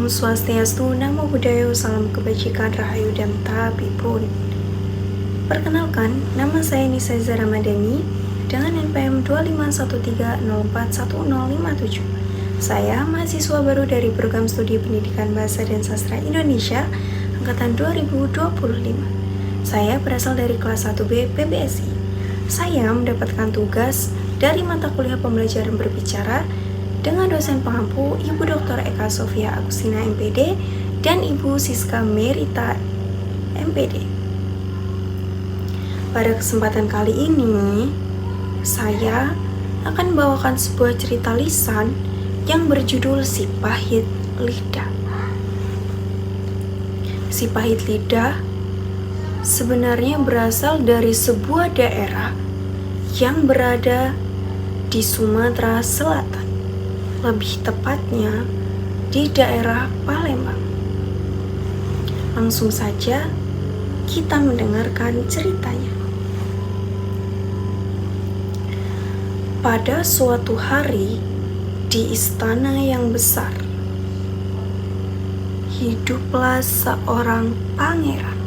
Om Swastiastu, Namo Buddhaya, salam kebajikan, rahayu dan tabibun. Perkenalkan, nama saya Nisa Zaramadani dengan NPM 2513041057. Saya mahasiswa baru dari program studi Pendidikan Bahasa dan Sastra Indonesia angkatan 2025. Saya berasal dari kelas 1B PBSI. Saya mendapatkan tugas dari mata kuliah pembelajaran berbicara dengan dosen pengampu Ibu Dr. Eka Sofia Agustina MPD dan Ibu Siska Merita MPD. Pada kesempatan kali ini, saya akan membawakan sebuah cerita lisan yang berjudul Si Pahit Lidah. Si Pahit Lidah sebenarnya berasal dari sebuah daerah yang berada di Sumatera Selatan. Lebih tepatnya di daerah Palembang. Langsung saja kita mendengarkan ceritanya. Pada suatu hari di istana yang besar, hiduplah seorang pangeran.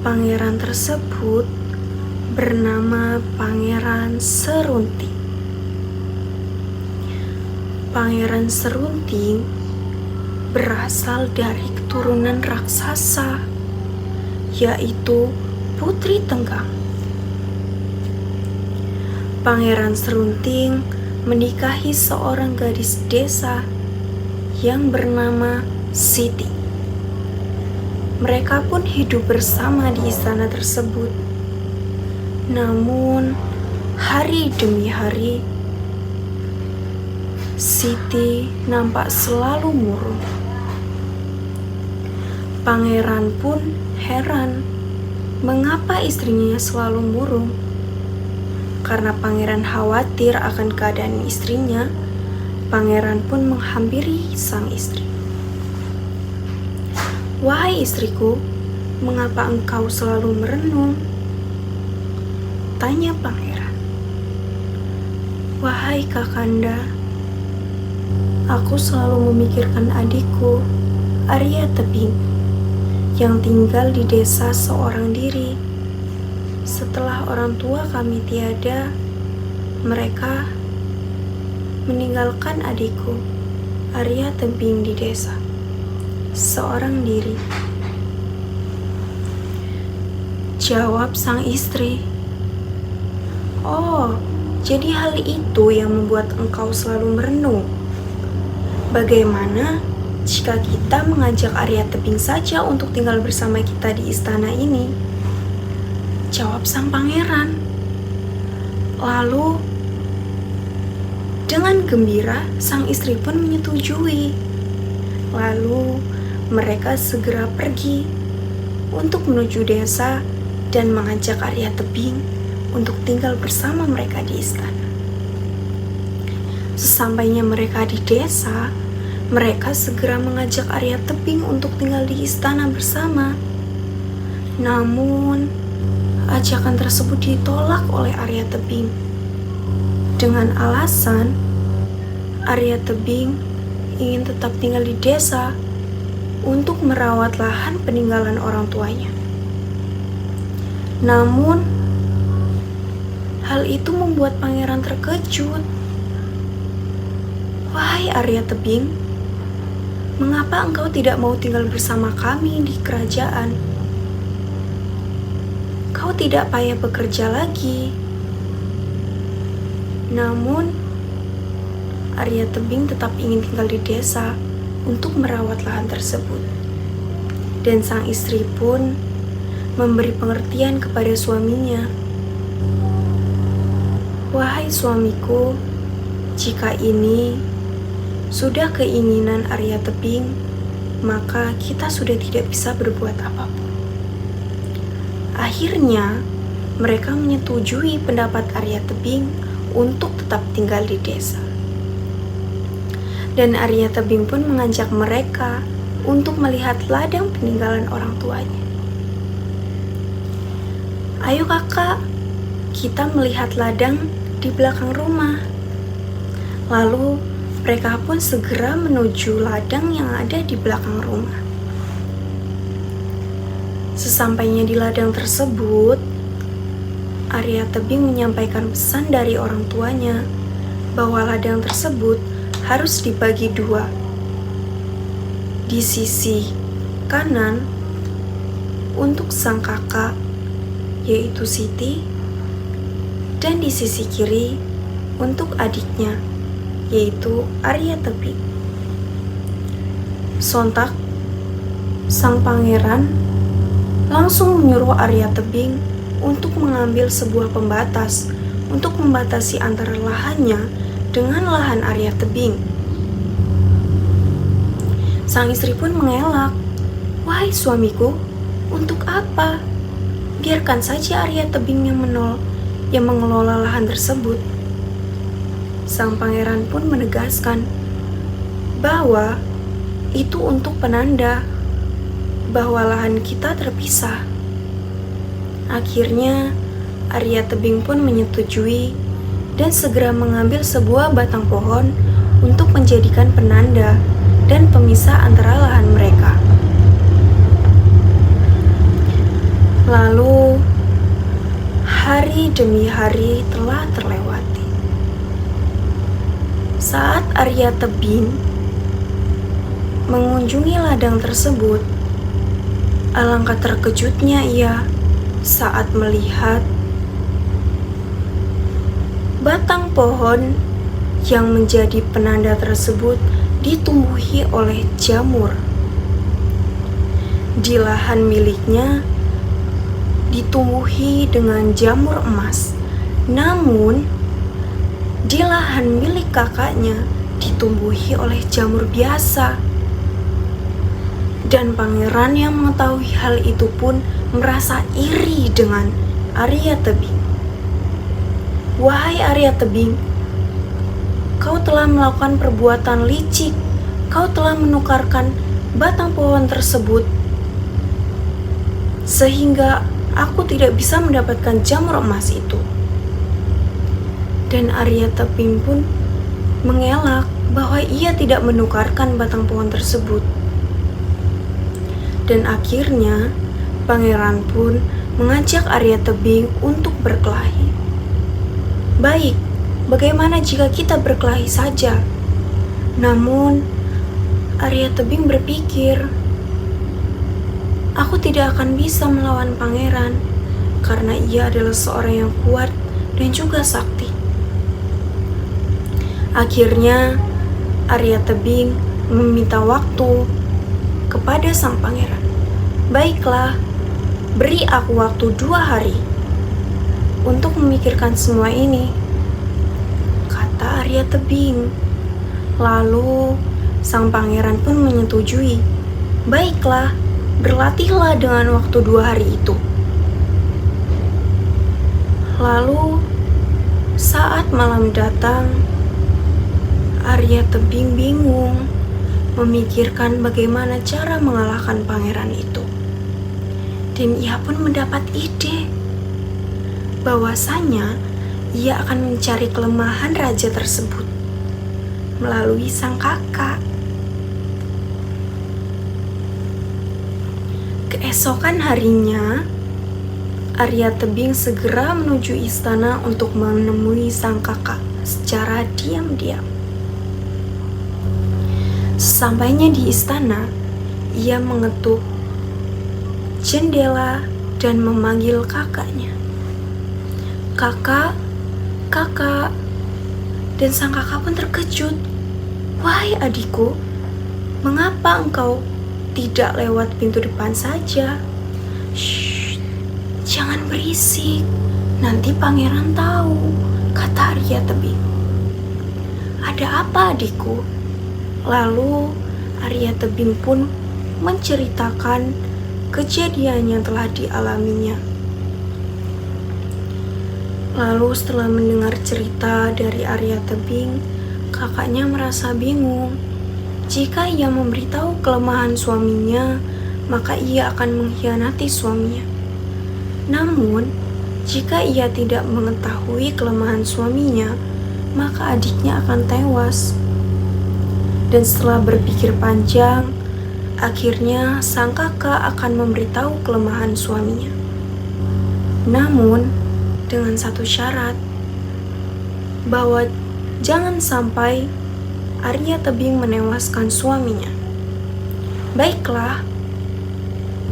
Pangeran tersebut bernama Pangeran Serunting. Pangeran Serunting berasal dari keturunan raksasa, yaitu Putri Tenggang. Pangeran Serunting menikahi seorang gadis desa yang bernama Siti. Mereka pun hidup bersama di istana tersebut. Namun, hari demi hari, Siti nampak selalu murung. Pangeran pun heran mengapa istrinya selalu murung. Karena pangeran khawatir akan keadaan istrinya, pangeran pun menghampiri sang istri. "Wahai istriku, mengapa engkau selalu merenung?" tanya pangeran. "Wahai kakanda, aku selalu memikirkan adikku, Arya Tebing, yang tinggal di desa seorang diri. Setelah orang tua kami tiada, mereka meninggalkan adikku, Arya Tebing di desa, seorang diri." Jawab sang istri, "Oh, jadi hal itu yang membuat engkau selalu merenung. Bagaimana jika kita mengajak Arya Tebing saja untuk tinggal bersama kita di istana ini?" Jawab sang pangeran. Lalu, dengan gembira, sang istri pun menyetujui. Lalu, mereka segera pergi untuk menuju desa dan mengajak Arya Tebing untuk tinggal bersama mereka di istana. Sesampainya mereka di desa, mereka segera mengajak Arya Tebing untuk tinggal di istana bersama. Namun, ajakan tersebut ditolak oleh Arya Tebing dengan alasan Arya Tebing ingin tetap tinggal di desa untuk merawat lahan peninggalan orang tuanya. Namun, hal itu membuat pangeran terkejut. "Wahai Arya Tebing, mengapa engkau tidak mau tinggal bersama kami di kerajaan? Kau tidak payah bekerja lagi." Namun, Arya Tebing tetap ingin tinggal di desa untuk merawat lahan tersebut. Dan sang istri pun memberi pengertian kepada suaminya. "Wahai suamiku, jika ini sudah keinginan Arya Tebing, maka kita sudah tidak bisa berbuat apapun." Akhirnya, mereka menyetujui pendapat Arya Tebing untuk tetap tinggal di desa. Dan Arya Tebing pun mengajak mereka untuk melihat ladang peninggalan orang tuanya. "Ayo kakak, kita melihat ladang di belakang rumah." Lalu Mereka pun segera menuju ladang yang ada di belakang rumah. Sesampainya di ladang tersebut, Arya Tebing menyampaikan pesan dari orang tuanya bahwa ladang tersebut harus dibagi dua. Di sisi kanan untuk sang kakak, yaitu Siti, dan di sisi kiri untuk adiknya, yaitu Arya Tebing. Sontak, sang pangeran langsung menyuruh Arya Tebing untuk mengambil sebuah pembatas untuk membatasi antara lahannya dengan lahan Arya Tebing. Sang istri pun mengelak, "Wahai suamiku, untuk apa? Biarkan saja Arya Tebing yang mengelola lahan tersebut." Sang pangeran pun menegaskan bahwa itu untuk penanda bahwa lahan kita terpisah. Akhirnya, Arya Tebing pun menyetujui dan segera mengambil sebuah batang pohon untuk menjadikan penanda dan pemisah antara lahan mereka. Lalu, hari demi hari telah terlewati. Saat Arya Tebing mengunjungi ladang tersebut, alangkah terkejutnya ia saat melihat batang pohon yang menjadi penanda tersebut ditumbuhi oleh jamur. Di lahan miliknya ditumbuhi dengan jamur emas, namun di lahan milik kakaknya ditumbuhi oleh jamur biasa. Dan pangeran yang mengetahui hal itu pun merasa iri dengan Arya Tebing. "Wahai Arya Tebing, kau telah melakukan perbuatan licik. Kau telah menukarkan batang pohon tersebut sehingga aku tidak bisa mendapatkan jamur emas itu." Dan Arya Tebing pun mengelak bahwa ia tidak menukarkan batang pohon tersebut. Dan akhirnya, pangeran pun mengajak Arya Tebing untuk berkelahi. "Baik, bagaimana jika kita berkelahi saja?" Namun, Arya Tebing berpikir, "Aku tidak akan bisa melawan pangeran karena ia adalah seorang yang kuat dan juga sakti." Akhirnya, Arya Tebing meminta waktu kepada sang pangeran. "Baiklah, beri aku waktu 2 hari untuk memikirkan semua ini," kata Arya Tebing. Lalu sang pangeran pun menyetujui. "Baiklah, berlatihlah dengan waktu 2 hari itu." Lalu saat malam datang, Arya Tebing bingung memikirkan bagaimana cara mengalahkan pangeran itu. Dan ia pun mendapat ide bahwasanya ia akan mencari kelemahan raja tersebut melalui sang kakak. Keesokan harinya, Arya Tebing segera menuju istana untuk menemui sang kakak secara diam-diam. Sesampainya di istana, ia mengetuk jendela dan memanggil kakaknya. "Kakak, kakak." Dan sang kakak pun terkejut. "Wahai adikku, mengapa engkau tidak lewat pintu depan saja?" "Shh, jangan berisik, nanti pangeran tahu," kata Arya Tebing. "Ada apa adikku?" Lalu Arya Tebing pun menceritakan kejadian yang telah dialaminya. Lalu setelah mendengar cerita dari Arya Tebing, kakaknya merasa bingung. Jika ia memberitahu kelemahan suaminya, maka ia akan mengkhianati suaminya. Namun, jika ia tidak mengetahui kelemahan suaminya, maka adiknya akan tewas. Dan setelah berpikir panjang, akhirnya sang kakak akan memberitahu kelemahan suaminya. Namun, dengan satu syarat, bahwa jangan sampai Arya Tebing menewaskan suaminya. Baiklah,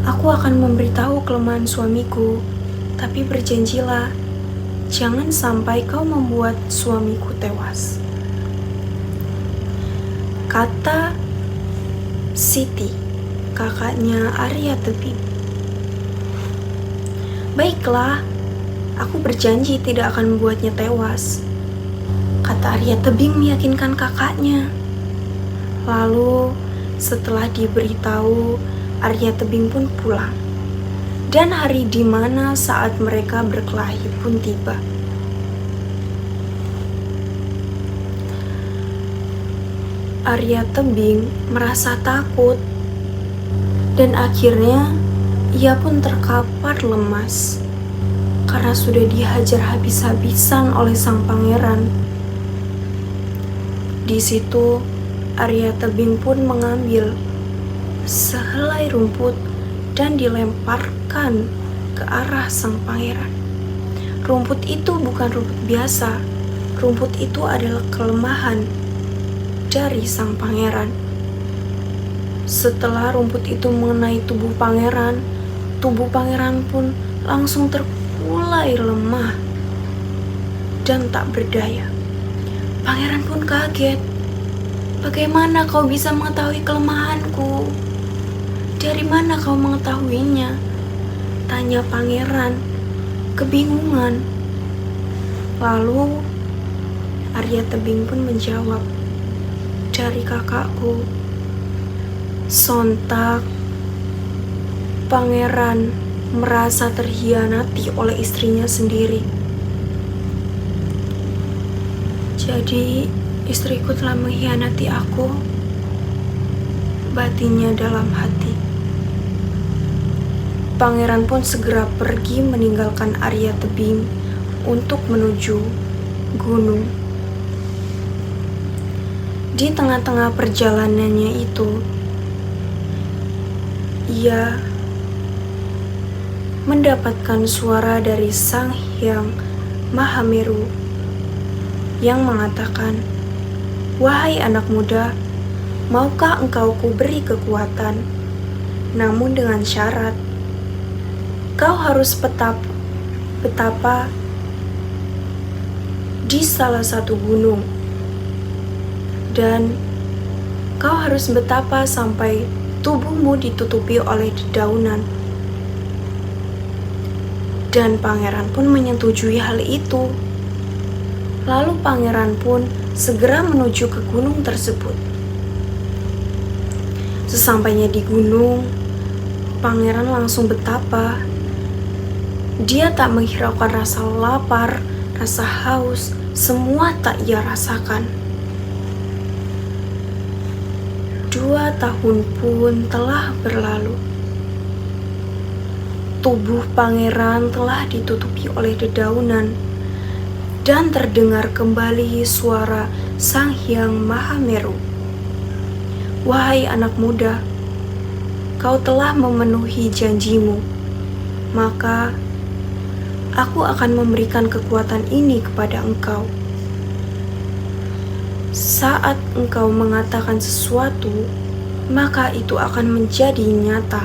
aku akan memberitahu kelemahan suamiku, tapi berjanjilah, jangan sampai kau membuat suamiku tewas, kata Siti, kakaknya Arya Tebing. Baiklah, aku berjanji tidak akan membuatnya tewas, kata Arya Tebing meyakinkan kakaknya. Lalu setelah diberitahu, Arya Tebing pun pulang. Dan hari di mana saat mereka berkelahi pun tiba. Arya Tebing merasa takut dan akhirnya ia pun terkapar lemas karena sudah dihajar habis-habisan oleh sang pangeran. Di situ Arya Tebing pun mengambil sehelai rumput dan dilemparkan ke arah sang pangeran. Rumput itu bukan rumput biasa. Rumput itu adalah kelemahan dari sang pangeran. Setelah rumput itu mengenai tubuh pangeran pun langsung terkulai lemah dan tak berdaya. Pangeran pun kaget. Bagaimana kau bisa mengetahui kelemahanku? Dari mana kau mengetahuinya? Tanya pangeran, kebingungan. Lalu Arya Tebing pun menjawab, dari kakakku. Sontak pangeran merasa terhianati oleh istrinya sendiri. Jadi istriku telah mengkhianati aku, batinnya dalam hati. Pangeran pun segera pergi meninggalkan Arya Tebing untuk menuju gunung. Di tengah-tengah perjalanannya itu, ia mendapatkan suara dari Sang Hyang Mahameru yang mengatakan, "Wahai anak muda, maukah engkau kuberi kekuatan? Namun dengan syarat, kau harus betapa di salah satu gunung, dan kau harus betapa sampai tubuhmu ditutupi oleh dedaunan." Dan pangeran pun menyetujui hal itu. Lalu pangeran pun segera menuju ke gunung tersebut. Sesampainya di gunung, pangeran langsung betapa dia tak menghiraukan rasa lapar, rasa haus, semua tak ia rasakan. 2 tahun pun telah berlalu. Tubuh pangeran telah ditutupi oleh dedaunan, dan terdengar kembali suara Sang Hyang Mahameru. "Wahai anak muda, kau telah memenuhi janjimu, maka aku akan memberikan kekuatan ini kepada engkau. Saat engkau mengatakan sesuatu, maka itu akan menjadi nyata.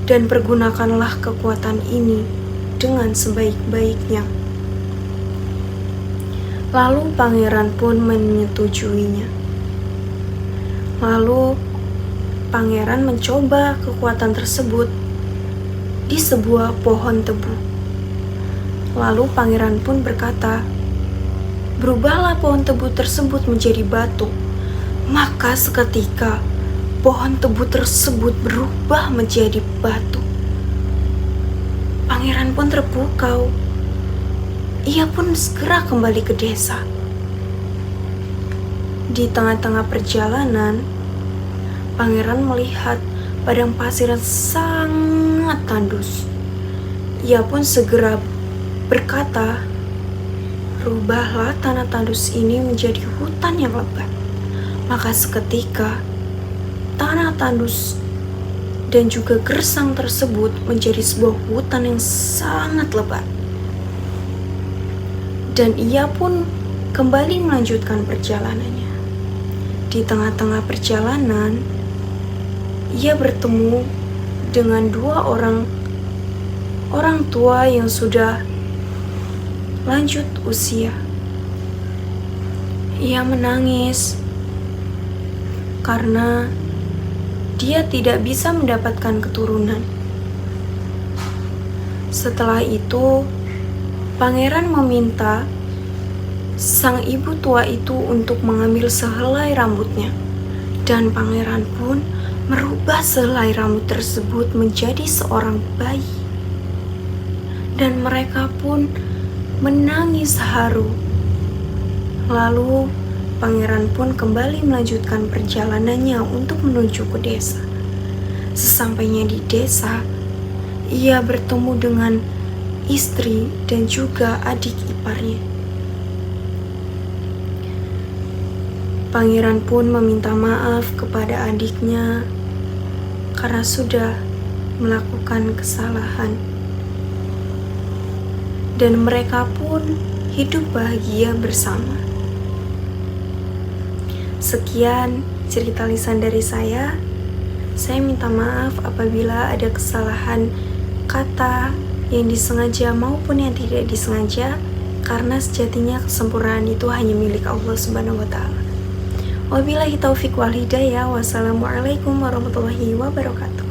Dan pergunakanlah kekuatan ini dengan sebaik-baiknya." Lalu pangeran pun menyetujuinya. Lalu pangeran mencoba kekuatan tersebut di sebuah pohon tebu. Lalu pangeran pun berkata, "Berubahlah pohon tebu tersebut menjadi batu." Maka seketika pohon tebu tersebut berubah menjadi batu. Pangeran pun terpukau. Ia pun segera kembali ke desa. Di tengah-tengah perjalanan, pangeran melihat padang pasir yang sangat tandus. Ia pun segera berkata, "Rubahlah tanah tandus ini menjadi hutan yang lebat. Maka seketika tanah tandus dan juga gersang tersebut menjadi sebuah hutan yang sangat lebat. Dan ia pun kembali melanjutkan perjalanannya. Di tengah-tengah perjalanan, ia bertemu dengan dua orang tua yang sudah lanjut usia. Ia menangis karena dia tidak bisa mendapatkan keturunan. Setelah itu, pangeran meminta sang ibu tua itu untuk mengambil sehelai rambutnya, dan pangeran pun merubah sehelai rambut tersebut menjadi seorang bayi. Dan mereka pun menangis haru. Lalu pangeran pun kembali melanjutkan perjalanannya untuk menuju ke desa. Sesampainya di desa, ia bertemu dengan istri dan juga adik iparnya. Pangeran pun meminta maaf kepada adiknya karena sudah melakukan kesalahan. Dan mereka pun hidup bahagia bersama. Sekian cerita lisan dari saya. Saya minta maaf apabila ada kesalahan kata yang disengaja maupun yang tidak disengaja, karena sejatinya kesempurnaan itu hanya milik Allah Subhanahu wa Ta'ala. Wabillahi taufiq wal hidayah. Wassalamualaikum warahmatullahi wabarakatuh.